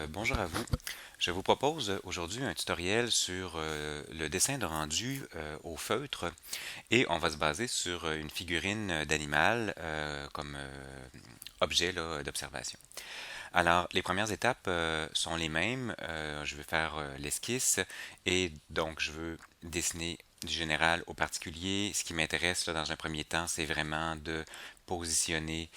Bonjour à vous. Je vous propose aujourd'hui un tutoriel sur le dessin de rendu au feutre et on va se baser sur une figurine d'animal comme objet là, d'observation. Alors, les premières étapes sont les mêmes. Je vais faire l'esquisse et donc je veux dessiner du général au particulier. Ce qui m'intéresse là, dans un premier temps, c'est vraiment de positionner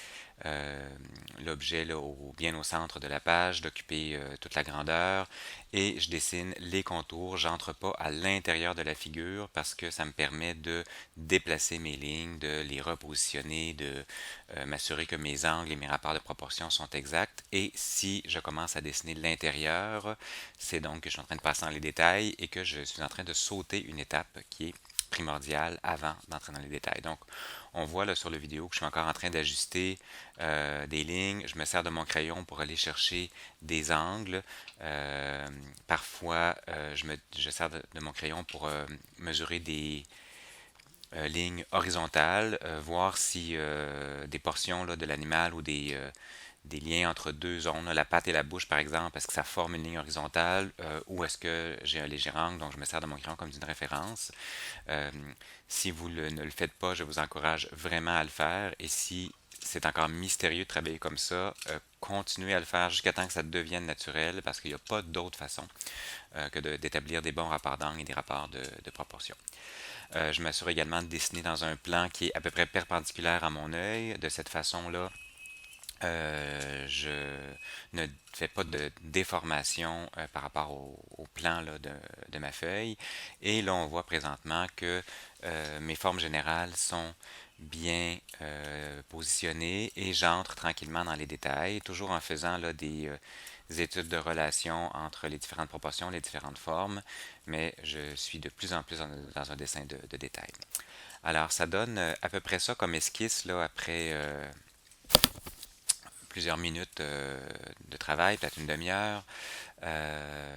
euh, l'objet là, bien au centre de la page, d'occuper toute la grandeur et je dessine les contours. J'entre pas à l'intérieur de la figure parce que ça me permet de déplacer mes lignes, de les repositionner, de m'assurer que mes angles et mes rapports de proportion sont exacts. Et si je commence à dessiner de l'intérieur, c'est donc que je suis en train de passer dans les détails et que je suis en train de sauter une étape qui est primordiale avant d'entrer dans les détails. Donc, on voit là sur la vidéo que je suis encore en train d'ajuster des lignes. Je me sers de mon crayon pour aller chercher des angles. Parfois, je sers de mon crayon pour mesurer des lignes horizontales, voir si des portions là, de l'animal ou des liens entre deux zones, là, la patte et la bouche par exemple, est-ce que ça forme une ligne horizontale ou est-ce que j'ai un léger angle, donc je me sers de mon crayon comme d'une référence. Euh, si vous ne le faites pas, je vous encourage vraiment à le faire et si c'est encore mystérieux de travailler comme ça, continuez à le faire jusqu'à temps que ça devienne naturel parce qu'il n'y a pas d'autre façon que d'établir des bons rapports d'angle et des rapports de proportion. Je m'assure également de dessiner dans un plan qui est à peu près perpendiculaire à mon œil. De cette façon-là, je ne fais pas de déformation par rapport au plan là, de ma feuille. Et là, on voit présentement que mes formes générales sont bien positionnées et j'entre tranquillement dans les détails, toujours en faisant là, des études de relation entre les différentes proportions, les différentes formes, mais je suis de plus en plus dans un dessin de détail. Alors, ça donne à peu près ça comme esquisse là, après plusieurs minutes de travail, peut-être une demi-heure.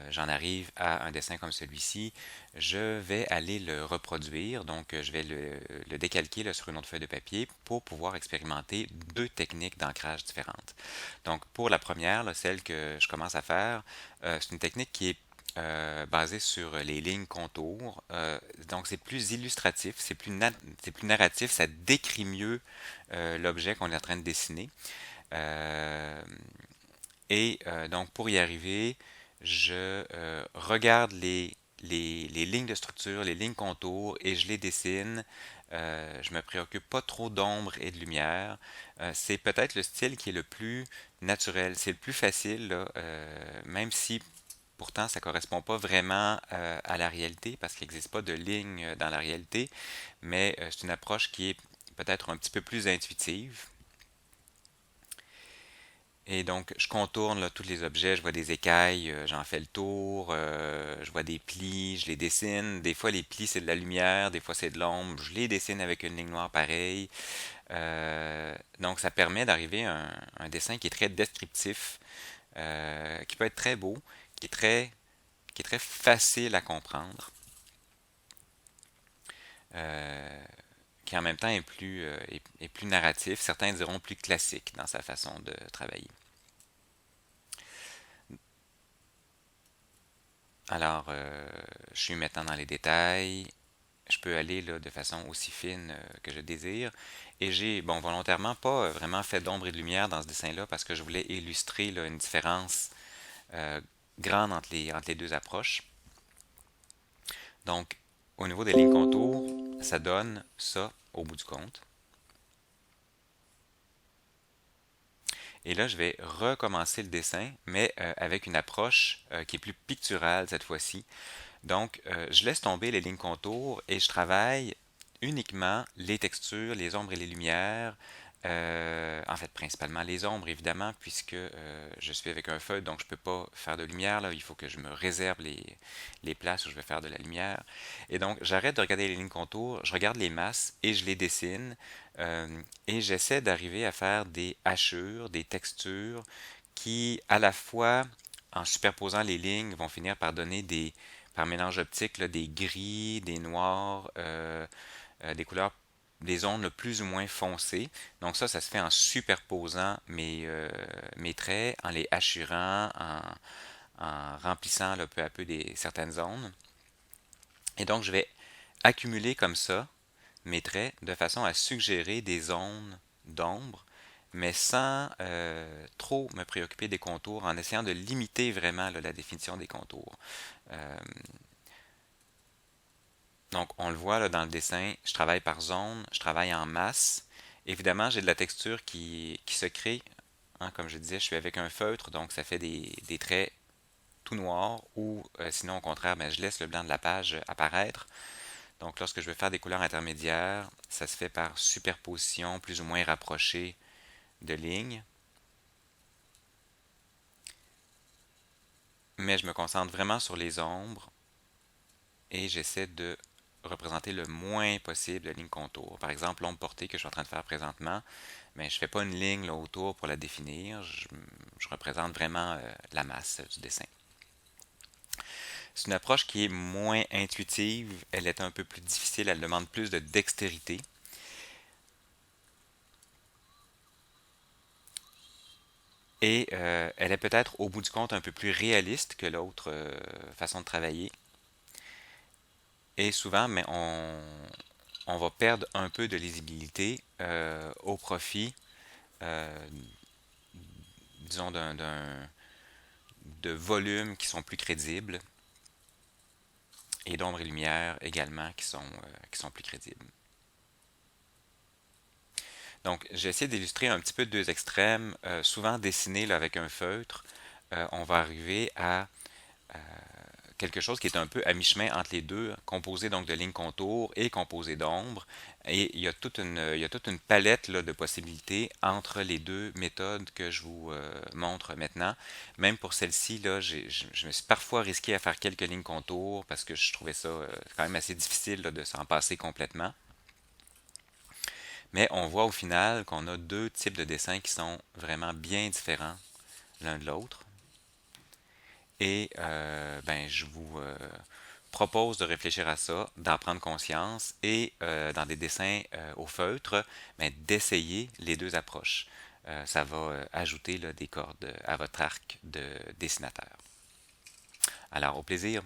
J'en arrive à un dessin comme celui-ci. Je vais aller le reproduire, donc je vais le décalquer là, sur une autre feuille de papier pour pouvoir expérimenter deux techniques d'ancrage différentes. Donc pour la première, là, celle que je commence à faire, c'est une technique qui est basée sur les lignes contours. Donc c'est plus illustratif, c'est plus narratif, ça décrit mieux l'objet qu'on est en train de dessiner. Euh, donc, pour y arriver, je regarde les lignes de structure, les lignes contours et je les dessine. Je me préoccupe pas trop d'ombre et de lumière. C'est peut-être le style qui est le plus naturel, c'est le plus facile, là, même si pourtant ça correspond pas vraiment à la réalité parce qu'il n'existe pas de ligne dans la réalité, mais c'est une approche qui est peut-être un petit peu plus intuitive. Et donc, je contourne là, tous les objets, je vois des écailles, j'en fais le tour, je vois des plis, je les dessine. Des fois, les plis, c'est de la lumière, des fois, c'est de l'ombre. Je les dessine avec une ligne noire pareille. Donc, ça permet d'arriver à un dessin qui est très descriptif, qui peut être très beau, qui est qui est très facile à comprendre, euh, qui en même temps est plus narratif. Certains diront plus classique dans sa façon de travailler. Alors, je suis maintenant dans les détails. Je peux aller là, de façon aussi fine que je désire. Et j'ai, bon, volontairement pas vraiment fait d'ombre et de lumière dans ce dessin-là parce que je voulais illustrer là, une différence euh, grande entre les deux approches. Donc, au niveau des lignes contours, ça donne ça au bout du compte. Et là, je vais recommencer le dessin, mais avec une approche qui est plus picturale cette fois-ci. Donc, je laisse tomber les lignes contours et je travaille uniquement les textures, les ombres et les lumières. En fait, principalement les ombres, évidemment, puisque je suis avec un feutre, donc je ne peux pas faire de lumière. Là. Il faut que je me réserve les places où je vais faire de la lumière. Et donc, j'arrête de regarder les lignes contours, je regarde les masses et je les dessine. Et j'essaie d'arriver à faire des hachures, des textures qui, à la fois, en superposant les lignes, vont finir par donner par mélange optique, là, des gris, des noirs, des couleurs des zones le plus ou moins foncées. Donc ça se fait en superposant mes traits, en les hachurant, en remplissant là, peu à peu certaines zones. Et donc je vais accumuler comme ça mes traits de façon à suggérer des zones d'ombre, mais sans trop me préoccuper des contours, en essayant de limiter vraiment là, la définition des contours. Euh, donc, on le voit là, dans le dessin, je travaille par zone, je travaille en masse. Évidemment, j'ai de la texture qui se crée. Hein, comme je disais, je suis avec un feutre, donc ça fait des traits tout noirs, ou sinon, au contraire, ben, je laisse le blanc de la page apparaître. Donc, lorsque je veux faire des couleurs intermédiaires, ça se fait par superposition plus ou moins rapprochée de lignes. Mais je me concentre vraiment sur les ombres et j'essaie de représenter le moins possible de lignes contours. Par exemple, l'ombre portée que je suis en train de faire présentement, mais je ne fais pas une ligne là, autour pour la définir. Je représente vraiment la masse du dessin. C'est une approche qui est moins intuitive, elle est un peu plus difficile, elle demande plus de dextérité. Et elle est peut-être au bout du compte un peu plus réaliste que l'autre façon de travailler. Et souvent, mais on va perdre un peu de lisibilité au profit, euh, disons, de volumes qui sont plus crédibles et d'ombre et lumière également qui sont plus crédibles. Donc, j'ai essayé d'illustrer un petit peu deux extrêmes. Souvent dessinés là, avec un feutre, on va arriver à quelque chose qui est un peu à mi-chemin entre les deux, composé donc de lignes contours et composé d'ombres. Et il y a toute une palette là, de possibilités entre les deux méthodes que je vous montre maintenant. Même pour celle-ci, là, je me suis parfois risqué à faire quelques lignes contours parce que je trouvais ça quand même assez difficile là, de s'en passer complètement. Mais on voit au final qu'on a deux types de dessins qui sont vraiment bien différents l'un de l'autre. Et ben, je vous propose de réfléchir à ça, d'en prendre conscience et dans des dessins au feutre, ben, d'essayer les deux approches. Ça va ajouter là, des cordes à votre arc de dessinateur. Alors, au plaisir!